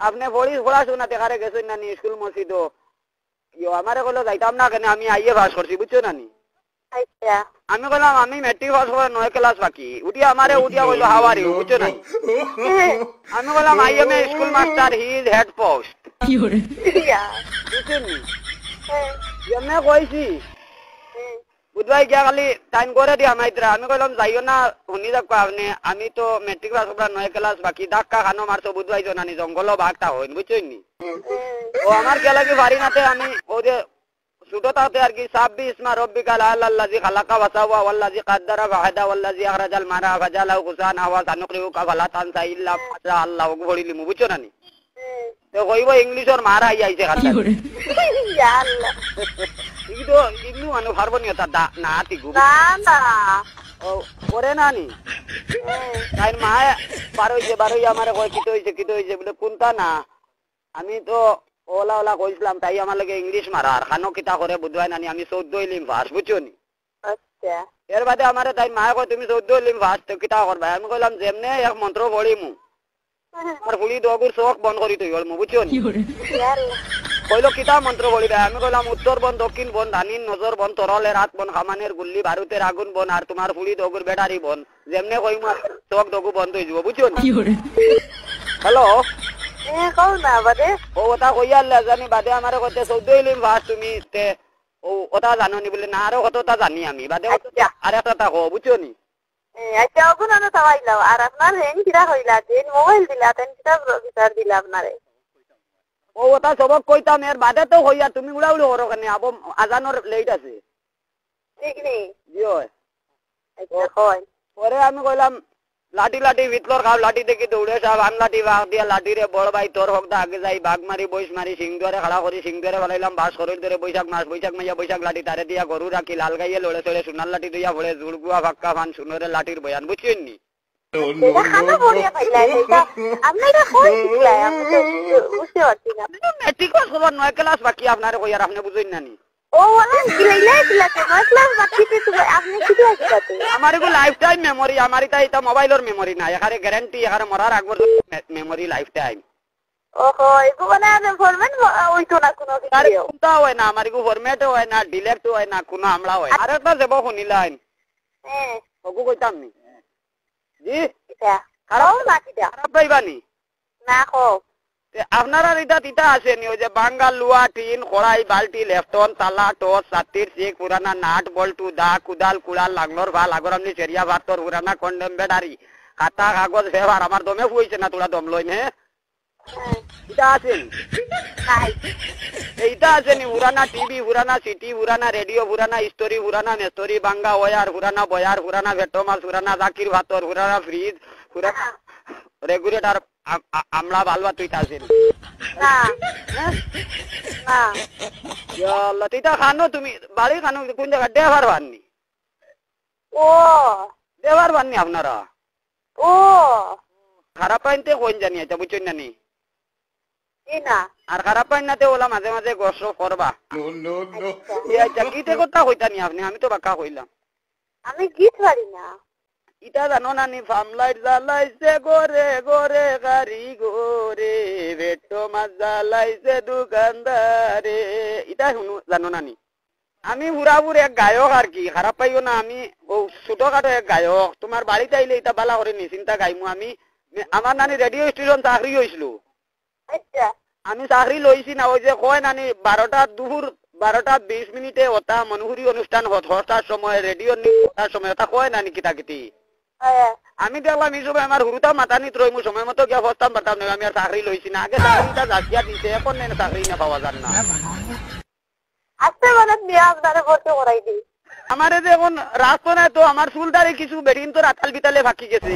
আপনি পড়াশোনা দেখারে গেছেন নানি স্কুল মসজিদ আমারে বললো যাইতাম না কেন আমি আইয়ে পাস করছি বুঝছো নানি আমি বললাম আমি মেট্রিক পাস করে 9 ক্লাস বাকি উঠিয়া আমারে উঠিয়া বললো হাওয়ারি বুঝছো নানি আমি বললাম I M A school master he is head post বুঝছেন এমনি কইছি বুধবাই গিয়া খালি টাইম করে দিয়া মাইত্রা আমি কইলাম যাইও না শুনি যাক আপনি আমি তো মেট্রিক পাস করা 9 ক্লাস বাকি ধাক্কা খানো মারছো বুধবাই জানানি জঙ্গল ভাগটা হইন বুঝছেন নি ও আমার কে লাগি বাড়ি নাতে আমি ও যে ছোটটাতে আর কি 26 মা রব্বিকাল আল্লাযী খালাকা ওয়া সাওয়া ওয়াল্লাযী কাদ্দারা ফাহাদা ওয়াল্লাযী আখরাজাল মারা ফাজালাহু কুসানা ওয়া সানুকরিউকা ফালা তানসা ইল্লা মা আল্লাহু বলিলি মু বুঝছো নানি তো কইব ইংলিশর মারা আইছে খাতা ইয়া আল্লাহ ইগো ইগনু আনো পারবনি তা না তিগু না না ও ওরে নানি তাই মা বারোই আমারে কই কিতো হইছে বলে কোনটা না আমি তো ওলা ওলা কইছিলাম তাই আমার লাগে ইংলিশ মারা আর খানো কিতা করে বুঝবাই নানি আমি 14 ইলিম পাস বুঝছো নি আচ্ছা এর বাদে আমারে তাই মা কই তুমি 14 ইলিম পাস তো কিতা করবা আমি কইলাম যেমনে এক মন্ত্র পড়িমু আর গুলি দগুর চোখ বন্ধ করি তুই হল মু বুঝছো নি কইলো কিতা মন্ত্র বলিবা আমি কইলাম উত্তর বন দক্ষিণ বন ধানিন নজর বন তরলের হাত বন খামানের গুল্লি বারুতের আগুন বন আর তোমার ফুলি দগুর ব্যাটারি বন যেমনে কইমু চোখ দগু বন্ধ হই যাব বুঝছো নি হ্যালো কও না বাদে ও ওটা কইয়াল্লা জানি বাদে আমারে কইতে 14 ইলিম পাস তুমি তে ও ওটা জানো নি বলে না আরো কতটা জানি আমি বাদে আর একটা কও বুঝছো নি আচ্ছা ওগুন না তাওয়াইলাও আর আপনার হেন কিরা হইলা দেন মোবাইল দিলা তেন কিতা বিচার দিলা আপনারে ও ওটা সবক কইতাম এর বাদে তো হইয়া তুমি উড়াউড়ি করো কেন আবো আজানোর লেট আছে ঠিক নি জিও আচ্ছা কই পরে আমি কইলাম লাঠি লাঠি ভিতর খাও লাঠি দেখি দৌড়ে সব আন লাঠি বাগ দিয়া লাঠি রে বড় ভাই তোর হকদা আগে যাই বাঘ মারি বইস মারি সিংদুয়ারে খাড়া করি সিংদুয়ারে ফলাইলাম বাস শরীর ধরে বৈশাখ মাইয়া বৈশাখ লাঠি তারে দিয়া গরু রাখি লাল গাইয়ে লড়ে চড়ে সোনার লাঠি দিয়া ভরে জুড়গুয়া ফাক্কা ফান সুনরে লাঠির বয়ান বুঝছেন নি মেট্রিক পাস করবার 9 ক্লাস বাকি আপনারে কই আর আপনি বুঝেন না নি আমার লাইফ টাইম মেমোরি আমার এটা মোবাইলের মেমোরি না এখানে গ্যারান্টি এখানে মরার আগর মেমোরি লাইফ টাইম ওহো এগো মানে ফরম্যাট হইতো না কোনো কিছু কোনটা হয় না আমার এগো ফরম্যাট হয় না ডিলেক্ট হয় না কোনো আমলা হয় আর একটা দেব শুনিলাইন ওগো কইতাম নি জি এটা খারাপ না কিটা খারাপ পাইবানি না কো আপনারা এটা আছে নি ওই যে বাঙ্গাল লুয়া টিন কড়াই বালতি লেফটন তালা টস সাতির চেক পুরানা নাট বল্টু দা কুদাল কুড়াল লাগলোর ভাল আগর আমনি চেরিয়া ভাতর পুরানা কন্ডেম ব্যাটারি খাতা কাগজ ব্যবহার আমার দমে হইছে না তোরা দম লইন হ্যাঁ এটা আছে এইটা আছে নি পুরানা টিভি পুরানা সিটি পুরানা রেডিও পুরানা স্টোরি পুরানা মেস্টোরি বাঙ্গা ওয়ার পুরানা বয়ার পুরানা ভেটমাল পুরানা জাকির ভাতর পুরানা ফ্রিজ পুরানা রেগুলেটর আমলা বালবা তুই আছেন না না ইয়াল্লাহ তুইটা খানো তুমি বাড়ি খানো কোন জায়গা দেবার বাননি ও দেবার বাননি আপনারা ও খারাপ পাইনতে কোন জানি এটা বুঝছেন না নি না আর খারাপ পাইনাতে ওলা মাঝে মাঝে গোসল করবা নো নো নো আচ্ছা কিতে কথা কইতানি আপনি আমি তো বাক্কা কইলাম আমি গীত পারি না ইটা জানো না নি ফামলাইট জ্বালাইছে গোরে গোরে গাড়ি গোরে ভেটো মাছ জ্বালাইছে দোকানদারে ইটা শুনো জানো না নি আমি পুরাপুর এক গায়ক আর কি খারাপ পাইও না আমি ছোটখাটো এক গায়ক তোমার বাড়িতে আইলে এটা বালা করে নিশ্চিন্তা গাইমু আমি আমার নানি রেডিও স্টেশন চাকরি হয়েছিল আমি চাকরি লইছি না ওই যে কয় নানি 12:20 ওটা মনোহরি অনুষ্ঠান হওয়ার সময় রেডিও নিউজটার সময় ওটা কয় নানি কিতা কিতি আমি দেখলাম এই সময় আমার হুরুতা মাতানিত রইমু সময় মতো গিয়া বসতাম পারতাম না আমি আর চাকরি লইছি না আগে চাকরিটা জাতিয়া দিছে এখন নেন চাকরি না পাওয়া যান না আজকে মানে বিয়া আপনারে ভর্তি করাই দিই আমার যে এখন রাস্তা নাই তো আমার চুলদারে কিছু বেরিন তো রাতাল বিতালে বাকি গেছে